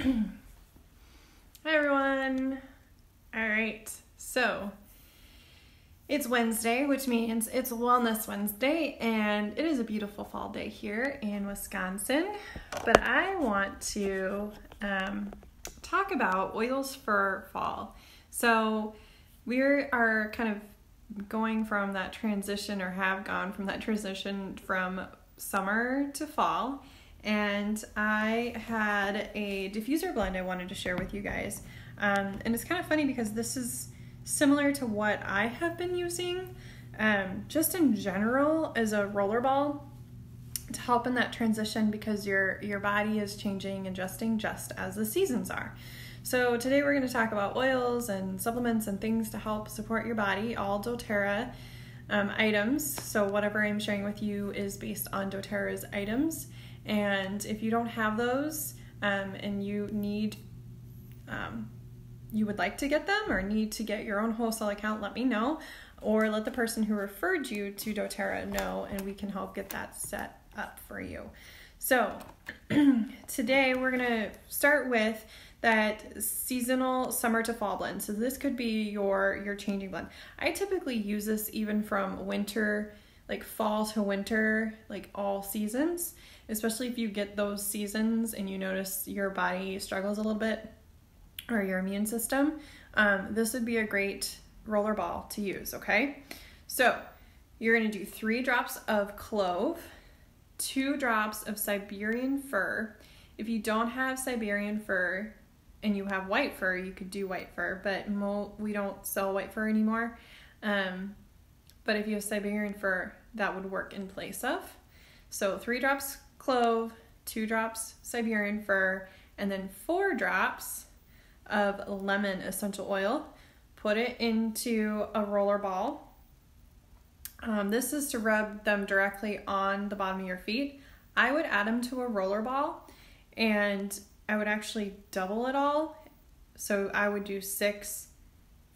Hi everyone. All right, so it's Wednesday, which means it's Wellness Wednesday, and it is a beautiful fall day here in Wisconsin. But I want to talk about oils for fall. So we are kind of going from that transition, or have gone from that transition from summer to fall. And I had a diffuser blend I wanted to share with you guys. And it's kind of funny because this is similar to what I have been using just in general as a roller ball to help in that transition, because your body is changing, adjusting just as the seasons are. So today we're going to talk about oils and supplements and things to help support your body, all doTERRA items. So whatever I'm sharing with you is based on doTERRA's items. And if you don't have those and you need, you would like to get them or need to get your own wholesale account, let me know, or let the person who referred you to doTERRA know, and we can help get that set up for you. So today we're going to start with that seasonal summer to fall blend. So this could be your changing blend. I typically use this even from winter, like fall to winter, like all seasons, especially if you get those seasons and you notice your body struggles a little bit or your immune system. This would be a great roller ball to use, okay? So you're going to do 3 drops of clove, 2 drops of Siberian fir. If you don't have Siberian fir and you have white fir, you could do white fir, but we don't sell white fir anymore. But if you have Siberian fir, that would work in place of. So 3 drops clove, 2 drops Siberian fir, and then 4 drops of lemon essential oil. Put it into a roller ball. This is to rub them directly on the bottom of your feet. I would add them to a roller ball, and I would actually double it all. So I would do 6,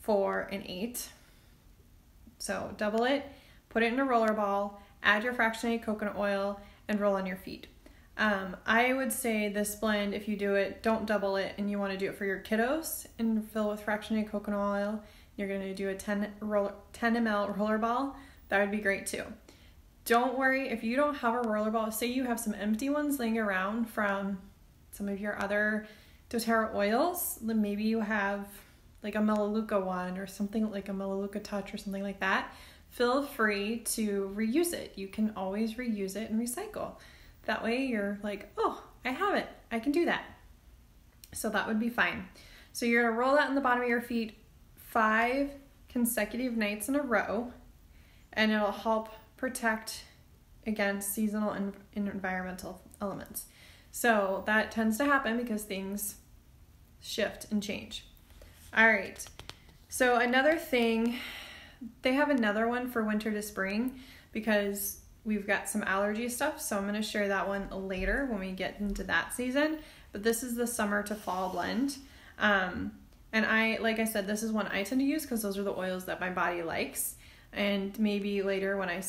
4, and 8. So double it, put it in a roller ball, add your fractionated coconut oil, and roll on your feet. I would say this blend, if you do it, don't double it, and you want to do it for your kiddos and fill with fractionated coconut oil. You're going to do a 10 ml roller ball. That would be great too. Don't worry if you don't have a roller ball. Say you have some empty ones laying around from some of your other doTERRA oils. Maybe you have like a Melaleuca one or something like a Melaleuca Touch or something like that. Feel free to reuse it. You can always reuse it and recycle. That way you're like, oh, I have it. I can do that. So that would be fine. So you're going to roll that on the bottom of your feet 5 consecutive nights in a row, and it'll help protect against seasonal and environmental elements. So that tends to happen because things shift and change. All right. So another thing, they have another one for winter to spring because we've got some allergy stuff. So I'm going to share that one later when we get into that season. But this is the summer to fall blend. And like I said, this is one I tend to use because those are the oils that my body likes. And maybe later when I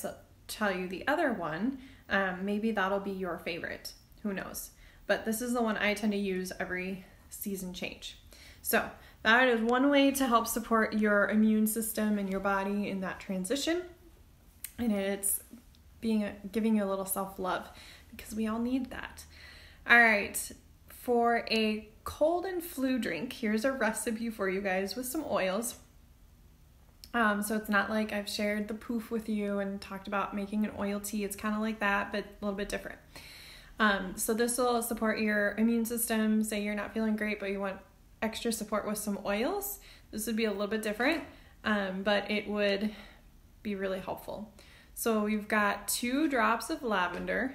tell you the other one, maybe that'll be your favorite. Who knows? But this is the one I tend to use every season change. So that is one way to help support your immune system and your body in that transition. And it's giving you a little self-love, because we all need that. All right, for a cold and flu drink, here's a recipe for you guys with some oils. So it's not like I've shared the poof with you and talked about making an oil tea. It's kind of like that, but a little bit different. So this will support your immune system. Say you're not feeling great, but you want extra support with some oils. This would be a little bit different, but it would be really helpful. So we've got 2 drops of lavender,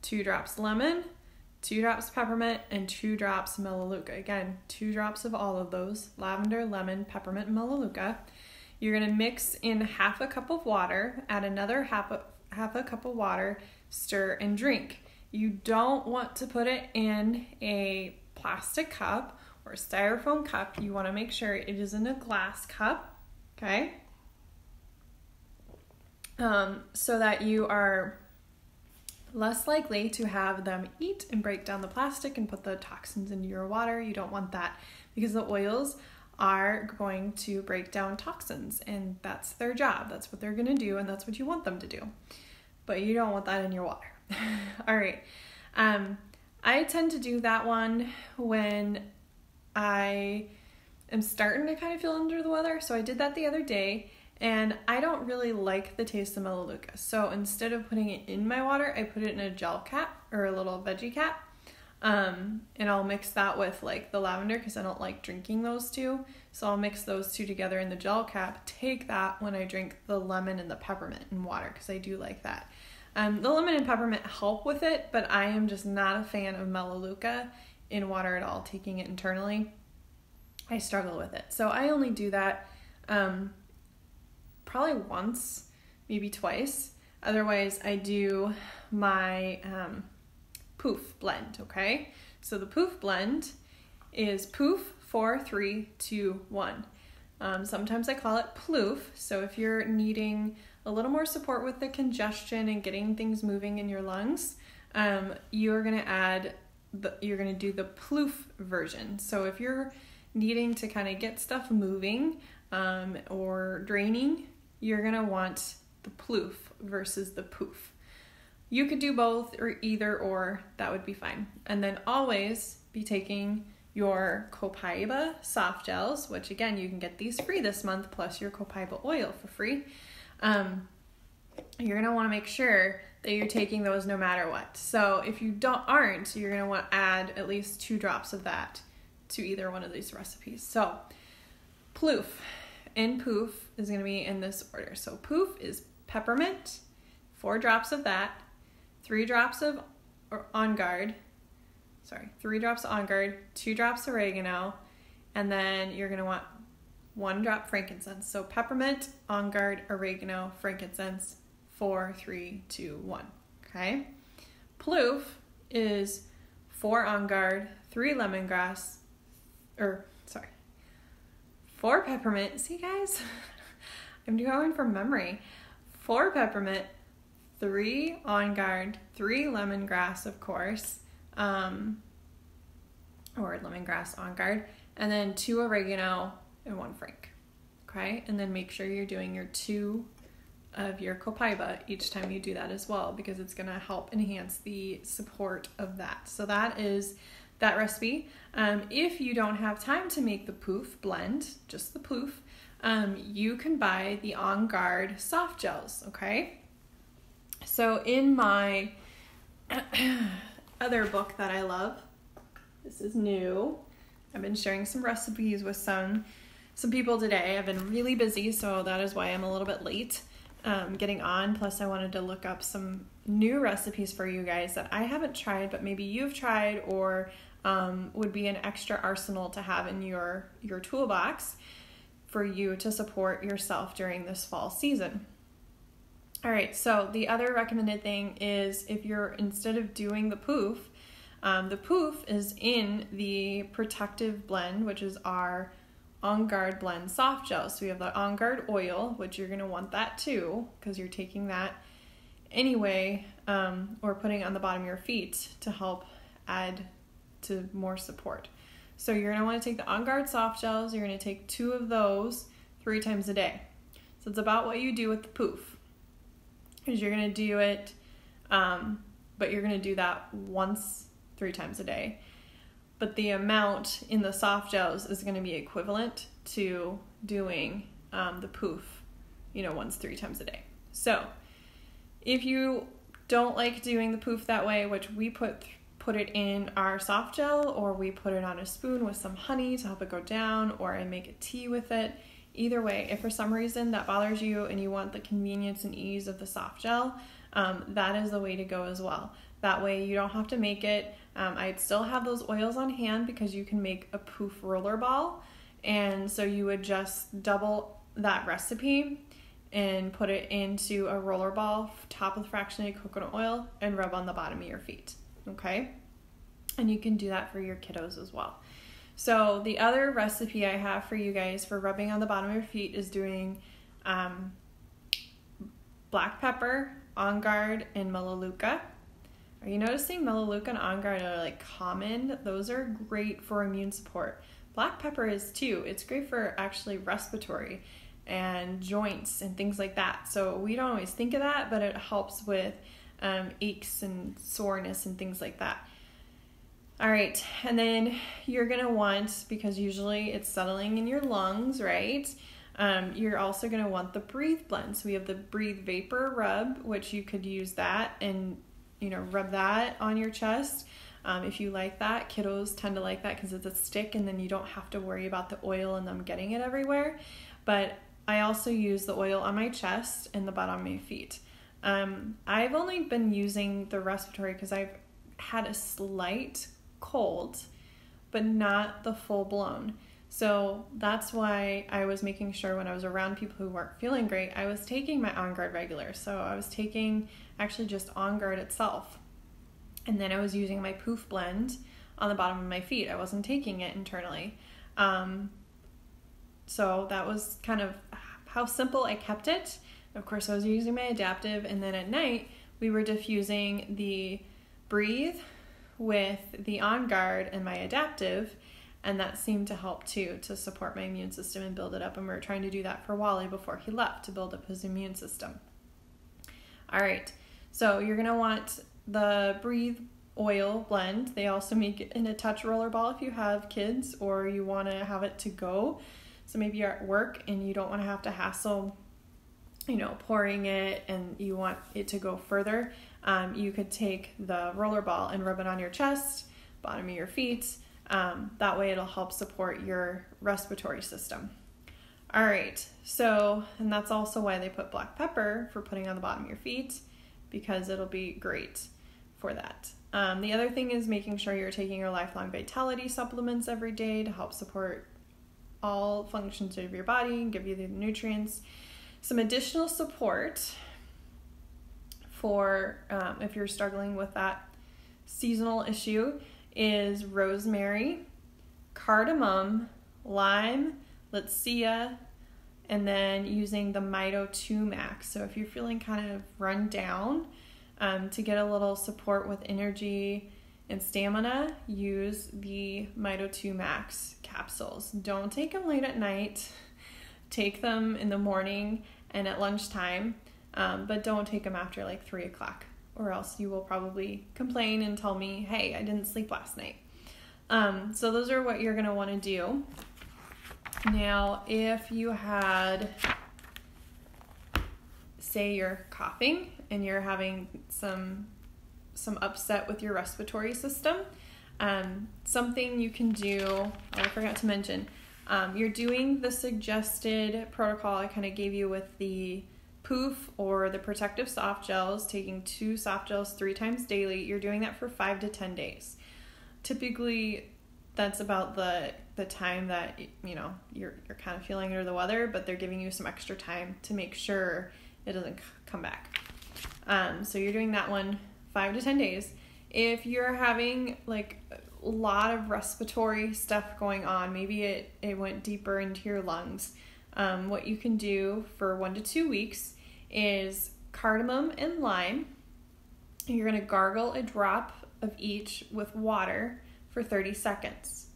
2 drops lemon, 2 drops peppermint, and 2 drops Melaleuca. Again, 2 drops of all of those, lavender, lemon, peppermint, and Melaleuca. You're going to mix in half a cup of water, add another half a cup of water, stir, and drink. You don't want to put it in a plastic cup or a styrofoam cup. You want to make sure it is in a glass cup, okay? So that you are less likely to have them eat and break down the plastic and put the toxins into your water. You don't want that because the oils are going to break down toxins, and that's their job. That's what they're going to do, and that's what you want them to do. But you don't want that in your water. All right. I tend to do that one when I am starting to kind of feel under the weather. So I did that the other day, and I don't really like the taste of Melaleuca. So instead of putting it in my water, I put it in a gel cap or a little veggie cap. And I'll mix that with like the lavender because I don't like drinking those two. So I'll mix those two together in the gel cap. Take that when I drink the lemon and the peppermint in water because I do like that. The lemon and peppermint help with it, but I am just not a fan of Melaleuca in water at all. Taking it internally, I struggle with it. So I only do that probably once, maybe twice. Otherwise, I do my Poof blend, okay? So the Poof blend is Poof 4, 3, 2, 1. Sometimes I call it Ploof. So if you're needing a little more support with the congestion and getting things moving in your lungs, you're gonna do the Ploof version. So if you're needing to kind of get stuff moving or draining, you're gonna want the Ploof versus the Poof. You could do both or either or, that would be fine. And then always be taking your Copaiba soft gels, which again, you can get these free this month, plus your Copaiba oil for free. You're gonna wanna make sure that you're taking those no matter what. So if you aren't, you're gonna wanna add at least 2 drops of that to either one of these recipes. So Ploof and Poof is gonna be in this order. So Poof is peppermint, 4 drops of that, 3 drops of On Guard, 3 drops of On Guard, 2 drops oregano, and then you're going to want 1 drop frankincense. So peppermint, On Guard, oregano, frankincense, 4, 3, 2, 1. Okay? Ploof is 4 On Guard, 3 lemongrass, 4 peppermint. See, guys? I'm going from memory. 4 peppermint, 3 On Guard, 3 lemongrass, of course, or lemongrass On Guard, and then 2 oregano and 1 frank. Okay, and then make sure you're doing your 2 of your Copaiba each time you do that as well, because it's going to help enhance the support of that. So that is that recipe. If you don't have time to make the Poof blend, just the Poof, you can buy the On Guard soft gels. Okay. So in my other book that I love, this is new. I've been sharing some recipes with some people today. I've been really busy, so that is why I'm a little bit late getting on. Plus, I wanted to look up some new recipes for you guys that I haven't tried, but maybe you've tried or would be an extra arsenal to have in your toolbox for you to support yourself during this fall season. All right, so the other recommended thing is if you're, instead of doing the Poof is in the Protective blend, which is our On Guard blend soft gel. So we have the On Guard oil, which you're gonna want that too, because you're taking that anyway, or putting on the bottom of your feet to help add to more support. So you're gonna wanna take the On Guard soft gels, you're gonna take 2 of those 3 times a day. So it's about what you do with the Poof. Because you're going to do it, but you're going to do that once 3 times a day. But the amount in the soft gels is going to be equivalent to doing the Poof, once 3 times a day. So if you don't like doing the Poof that way, which we put it in our soft gel, or we put it on a spoon with some honey to help it go down, or I make a tea with it. Either way, if for some reason that bothers you and you want the convenience and ease of the soft gel, that is the way to go as well. That way you don't have to make it. I'd still have those oils on hand because you can make a Poof roller ball. And so you would just double that recipe and put it into a roller ball, top with fractionated coconut oil, and rub on the bottom of your feet. Okay? And you can do that for your kiddos as well. So the other recipe I have for you guys for rubbing on the bottom of your feet is doing black pepper, On Guard, and Melaleuca. Are you noticing Melaleuca and On Guard are like common? Those are great for immune support. Black pepper is too. It's great for actually respiratory and joints and things like that. So we don't always think of that, but it helps with aches and soreness and things like that. All right, and then you're gonna want, because usually it's settling in your lungs, right? You're also gonna want the Breathe blend. So we have the Breathe Vapor Rub, which you could use that and rub that on your chest. If you like that, kiddos tend to like that because it's a stick and then you don't have to worry about the oil and them getting it everywhere. But I also use the oil on my chest and the bottom of my feet. I've only been using the respiratory because I've had a slight cold, but not the full blown. So that's why I was making sure when I was around people who weren't feeling great, I was taking my On Guard regular. So I was taking actually just On Guard itself. And then I was using my Poof blend on the bottom of my feet. I wasn't taking it internally. So that was kind of how simple I kept it. Of course, I was using my adaptive, and then at night we were diffusing the Breathe with the On Guard and my adaptive, and that seemed to help too, to support my immune system and build it up. And we were trying to do that for Wally before he left, to build up his immune system. All right, so you're gonna want the Breathe oil blend. They also make it in a touch rollerball if you have kids or you want to have it to go. So maybe you're at work and you don't want to have to hassle, pouring it, and you want it to go further. You could take the rollerball and rub it on your chest, bottom of your feet. That way it'll help support your respiratory system. All right, and that's also why they put black pepper for putting on the bottom of your feet, because it'll be great for that. The other thing is making sure you're taking your Lifelong Vitality supplements every day to help support all functions of your body and give you the nutrients. Some additional support for if you're struggling with that seasonal issue is rosemary, cardamom, lime, Litsea, and then using the Mito 2 Max. So if you're feeling kind of run down, to get a little support with energy and stamina, use the Mito 2 Max capsules. Don't take them late at night. Take them in the morning and at lunchtime, but don't take them after like 3 o'clock, or else you will probably complain and tell me, hey, I didn't sleep last night. So those are what you're going to want to do. Now, if you had, say you're coughing and you're having some upset with your respiratory system, something you can do, I forgot to mention, you're doing the suggested protocol I kind of gave you with the Poof or the protective soft gels, taking 2 soft gels 3 times daily. You're doing that for 5 to 10 days. Typically, that's about the time that you're kind of feeling under the weather, but they're giving you some extra time to make sure it doesn't come back. So you're doing that one 5 to 10 days. If you're having like a lot of respiratory stuff going on, maybe it went deeper into your lungs, what you can do for 1 to 2 weeks is cardamom and lime. You're going to gargle a drop of each with water for 30 seconds.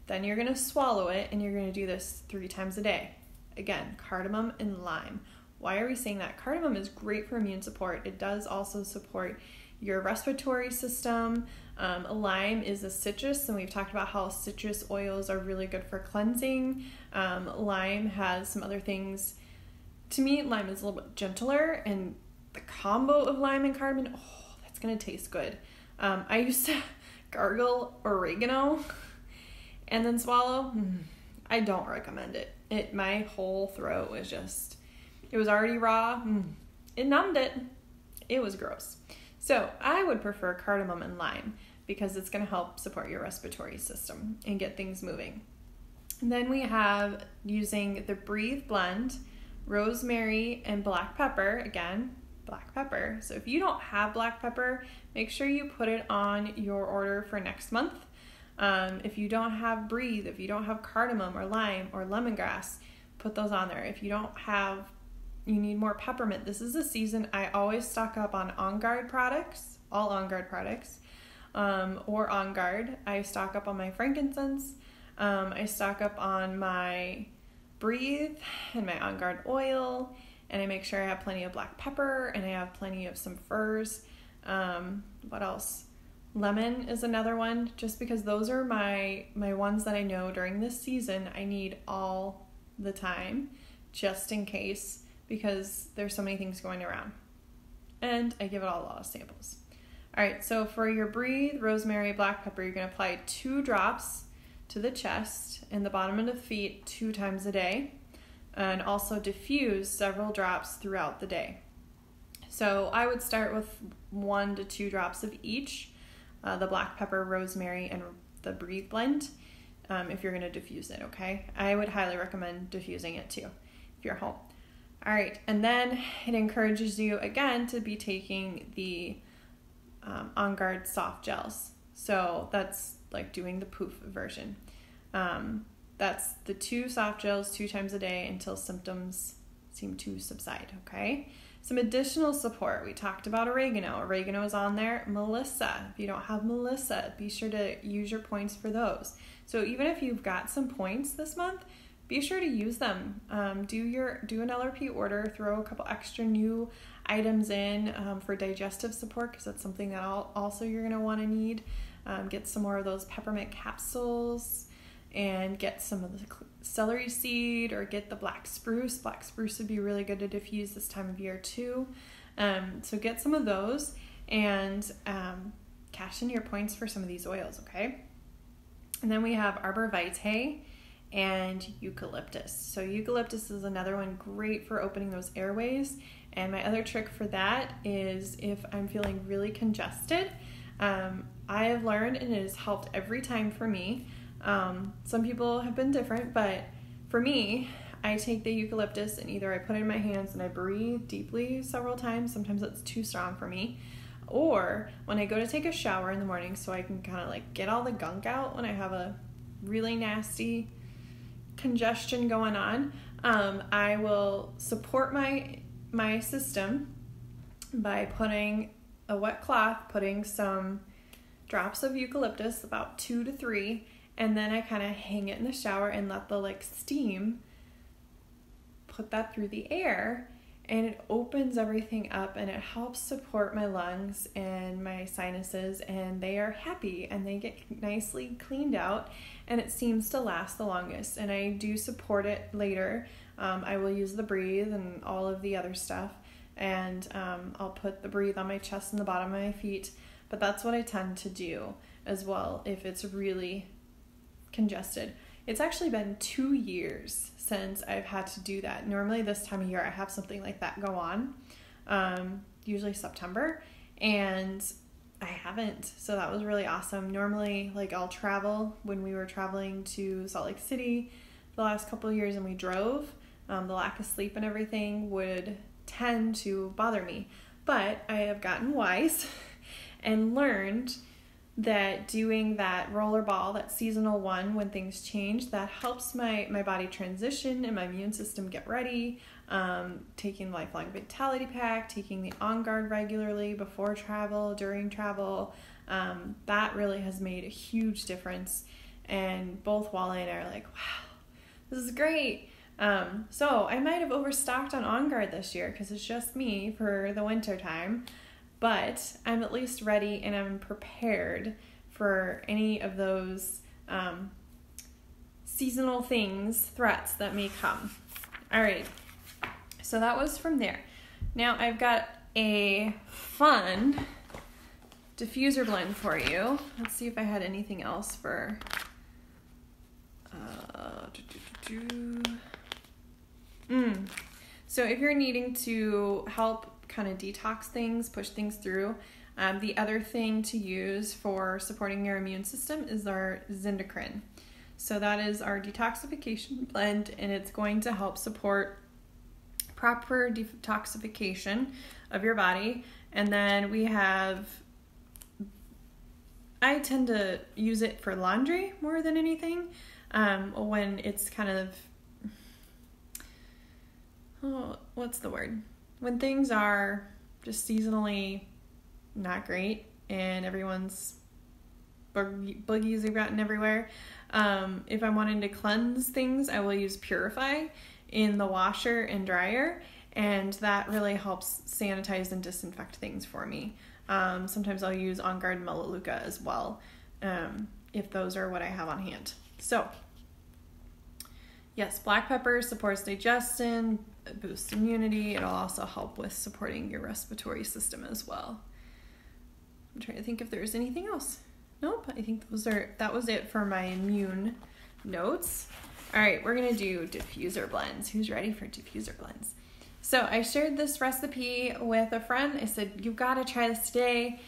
Then you're going to swallow it, and you're going to do this 3 times a day. Again, cardamom and lime. Why are we saying that? Cardamom is great for immune support. It does also support your respiratory system. Lime is a citrus, and we've talked about how citrus oils are really good for cleansing. Lime has some other things. To me, lime is a little bit gentler, and the combo of lime and cardamom, that's going to taste good. I used to gargle oregano and then swallow. I don't recommend it. My whole throat was it was already raw. It numbed it. It was gross. So I would prefer cardamom and lime because it's going to help support your respiratory system and get things moving. And then we have using the Breathe blend, rosemary and black pepper. Again, black pepper. So if you don't have black pepper, make sure you put it on your order for next month. If you don't have Breathe, if you don't have cardamom or lime or lemongrass, put those on there. If you need more peppermint. This is a season I always stock up on Guard products all On Guard products, or On Guard. I stock up on my frankincense. I stock up on my Breathe and my On Guard oil, and I make sure I have plenty of black pepper, and I have plenty of some furs. What else? Lemon is another one, just because those are my ones that I know during this season I need all the time, just in case, because there's so many things going around. And I give it all a lot of samples. All right, so for your Breathe, rosemary, black pepper, you're going to apply 2 drops to the chest and the bottom of the feet 2 times a day, and also diffuse several drops throughout the day. So I would start with 1 to 2 drops of each, the black pepper, rosemary, and the Breathe blend, if you're going to diffuse it, okay? I would highly recommend diffusing it too if you're home. All right, and then it encourages you again to be taking the On Guard soft gels. So that's like doing the poof version. That's the 2 soft gels 2 times a day until symptoms seem to subside, okay? Some additional support. We talked about oregano. Oregano is on there. Melissa. If you don't have Melissa, be sure to use your points for those. So even if you've got some points this month, be sure to use them. Do an LRP order. Throw a couple extra new items in for digestive support, because that's something that also you're going to want to need. Get some more of those peppermint capsules, and get some of the celery seed, or get the black spruce. Black spruce would be really good to diffuse this time of year too. So get some of those, and cash in your points for some of these oils, okay? And then we have Arbor Vitae and eucalyptus. So eucalyptus is another one great for opening those airways. And my other trick for that is if I'm feeling really congested, I have learned, and it has helped every time for me. Some people have been different, but for me, I take the eucalyptus and either I put it in my hands and I breathe deeply several times. Sometimes it's too strong for me. Or when I go to take a shower in the morning, so I can kind of like get all the gunk out when I have a really nasty congestion going on, I will support my system by putting a wet cloth, putting some drops of eucalyptus, about 2 to 3, and then I kind of hang it in the shower and let the steam put that through the air, and it opens everything up and it helps support my lungs and my sinuses, and they are happy and they get nicely cleaned out, and it seems to last the longest. And I do support it later. I will use the Breathe and all of the other stuff, and I'll put the Breathe on my chest and the bottom of my feet, but that's what I tend to do as well if it's really congested. It's actually been 2 years since I've had to do that. Normally this time of year I have something like that go on, usually September, and I haven't. So that was really awesome. Normally, I'll travel. When we were traveling to Salt Lake City the last couple of years and we drove, the lack of sleep and everything would tend to bother me. But I have gotten wise and learned that doing that roller ball, that seasonal one, when things change, that helps my body transition and my immune system get ready. Taking Lifelong Vitality Pack, taking the On Guard regularly before travel, during travel, that really has made a huge difference. And both Wally and I are like, wow, this is great. So I might have overstocked on Guard this year because it's just me for the winter time. But I'm at least ready and I'm prepared for any of those seasonal threats that may come. All right, so that was from there. Now I've got a fun diffuser blend for you. Let's see if I had anything else for... So if you're needing to help kind of detox things, push things through, the other thing to use for supporting your immune system is our Zindacrine. So that is our detoxification blend, and it's going to help support proper detoxification of your body. And then we have, I tend to use it for laundry more than anything, when it's kind of, what's the word? When things are just seasonally not great, and everyone's boogies have gotten everywhere. If I'm wanting to cleanse things, I will use Purify in the washer and dryer, and that really helps sanitize and disinfect things for me. Sometimes I'll use On Guard Melaleuca as well, if those are what I have on hand. So, yes, black pepper supports digestion, boosts immunity. It'll also help with supporting your respiratory system as well. I'm trying to think if there's anything else. Nope, I think that was it for my immune notes. All right, we're gonna do diffuser blends. Who's ready for diffuser blends? So I shared this recipe with a friend. I said, you've got to try this today.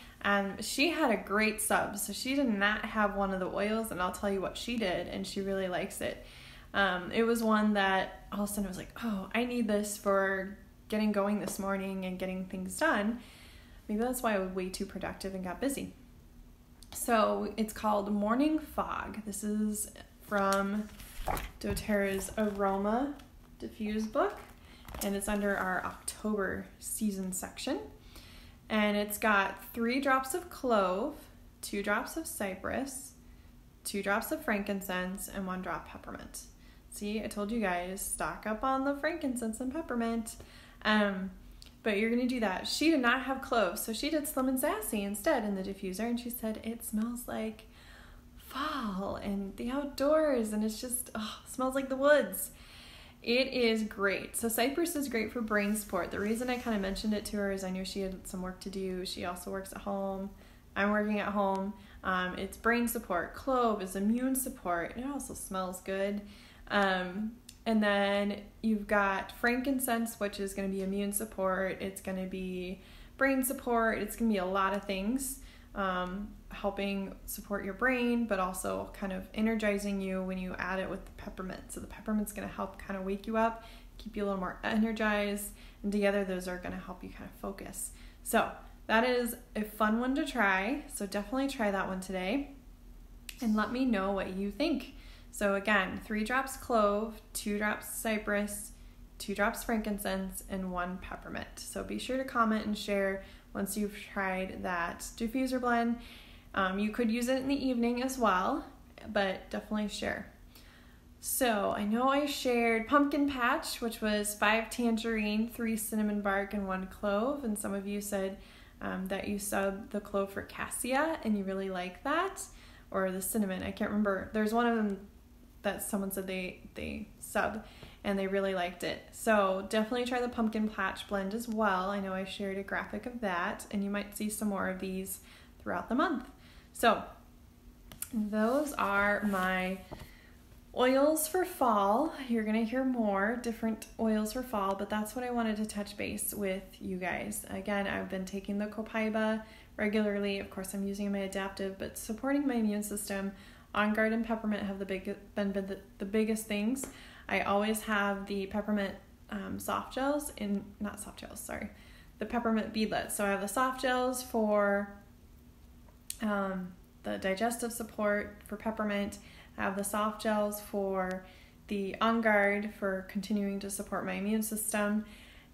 She had a great sub, so she did not have one of the oils, and I'll tell you what she did, and she really likes it. It was one that all of a sudden I was like, oh, I need this for getting going this morning and getting things done. Maybe that's why I was way too productive and got busy. So it's called Morning Fog. This is from doTERRA's Aroma Diffuse book, and it's under our October season section. And it's got 3 drops of clove, 2 drops of cypress, 2 drops of frankincense, and 1 drop peppermint. See, I told you guys, stock up on the frankincense and peppermint. But you're going to do that. She did not have cloves, so she did Slim and Sassy instead in the diffuser, and she said it smells like fall and the outdoors, and it's just, smells like the woods. It is great. So cypress is great for brain support. The reason I kind of mentioned it to her is I knew she had some work to do. She also works at home. I'm working at home. It's brain support. Clove is immune support. It also smells good. And then you've got frankincense, which is going to be immune support. It's going to be brain support. It's going to be a lot of things, helping support your brain, but also kind of energizing you when you add it with the peppermint. So the peppermint's going to help kind of wake you up, keep you a little more energized, and together those are going to help you kind of focus. So that is a fun one to try. So definitely try that one today and let me know what you think. So again, 3 drops clove, 2 drops cypress, 2 drops frankincense, and 1 peppermint. So be sure to comment and share once you've tried that diffuser blend. You could use it in the evening as well, but definitely share. So I know I shared pumpkin patch, which was 5 tangerine, 3 cinnamon bark, and 1 clove. And some of you said that you subbed the clove for cassia and you really like that, or the cinnamon. I can't remember. There's one of them that someone said they sub and they really liked it. So definitely try the pumpkin patch blend as well. I know I shared a graphic of that, and you might see some more of these throughout the month. So those are my oils for fall. You're going to hear more different oils for fall, but that's what I wanted to touch base with you guys. Again, I've been taking the Copaiba regularly. Of course, I'm using my adaptive, but supporting my immune system. On Guard and peppermint have been the biggest things. I always have the peppermint soft gels the peppermint beadlets. So I have the soft gels for the digestive support for peppermint. I have the soft gels for the On Guard for continuing to support my immune system.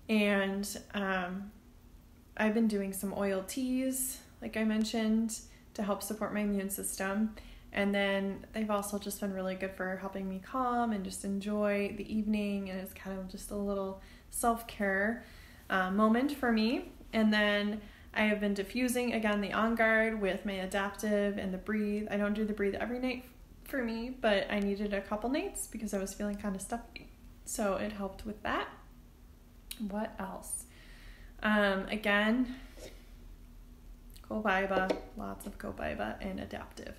And I've been doing some oil teas, like I mentioned, to help support my immune system. And then they've also just been really good for helping me calm and just enjoy the evening. And it's kind of just a little self-care moment for me. And then I have been diffusing, again, the On Guard with my adaptive and the Breathe. I don't do the Breathe every night for me, but I needed a couple nights because I was feeling kind of stuffy. So it helped with that. What else? Again, Copaiba, lots of Copaiba and adaptive.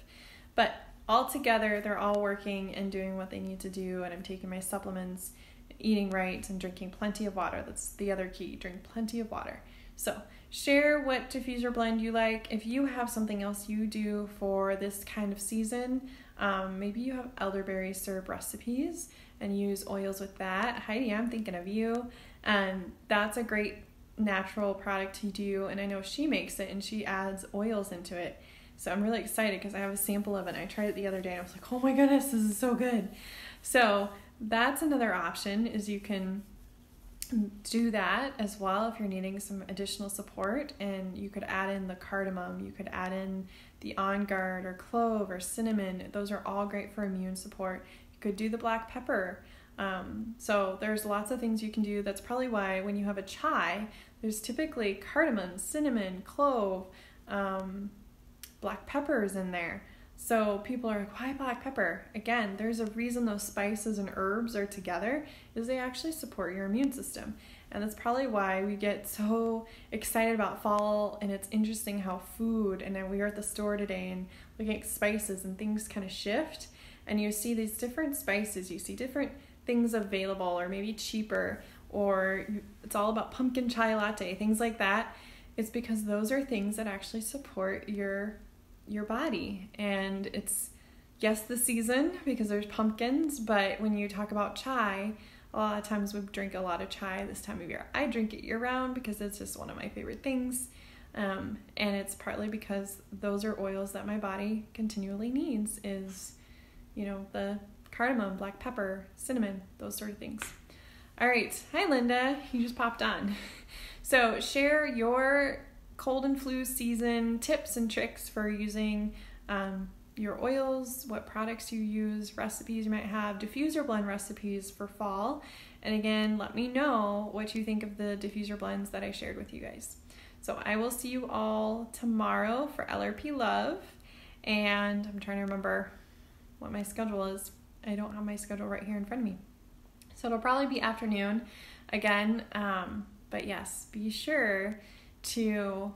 But all together, they're all working and doing what they need to do, and I'm taking my supplements, eating right, and drinking plenty of water. That's the other key, drink plenty of water. So share what diffuser blend you like. If you have something else you do for this kind of season, maybe you have elderberry syrup recipes and use oils with that. Heidi, I'm thinking of you. And that's a great natural product to do, and I know she makes it and she adds oils into it. So I'm really excited because I have a sample of it. And I tried it the other day and I was like, oh my goodness, this is so good. So that's another option, is you can do that as well if you're needing some additional support. And you could add in the cardamom, you could add in the On Guard or clove or cinnamon. Those are all great for immune support. You could do the black pepper. So there's lots of things you can do. That's probably why when you have a chai, there's typically cardamom, cinnamon, clove, black peppers in there. So people are like, why black pepper? Again, there's a reason those spices and herbs are together, is they actually support your immune system. And that's probably why we get so excited about fall. And it's interesting how food, and then we were at the store today and looking at spices and things kind of shift. And you see these different spices, you see different things available or maybe cheaper, or it's all about pumpkin chai latte, things like that. It's because those are things that actually support your body. And it's, yes, the season because there's pumpkins, but when you talk about chai, a lot of times we drink a lot of chai this time of year. I drink it year round because it's just one of my favorite things. And it's partly because those are oils that my body continually needs, is, the cardamom, black pepper, cinnamon, those sort of things. All right. Hi, Linda. You just popped on. So share your cold and flu season tips and tricks for using your oils, what products you use, recipes you might have, diffuser blend recipes for fall. And again, let me know what you think of the diffuser blends that I shared with you guys. So I will see you all tomorrow for LRP Love. And I'm trying to remember what my schedule is. I don't have my schedule right here in front of me. So it'll probably be afternoon again. But yes, be sure to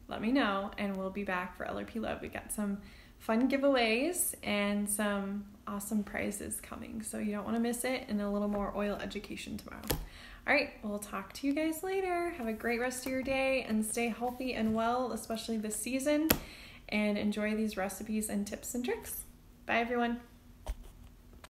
let me know and we'll be back for LRP Love. We got some fun giveaways and some awesome prizes coming. So you don't want to miss it, and a little more oil education tomorrow. All right, we'll talk to you guys later. Have a great rest of your day and stay healthy and well, especially this season, and enjoy these recipes and tips and tricks. Bye, everyone.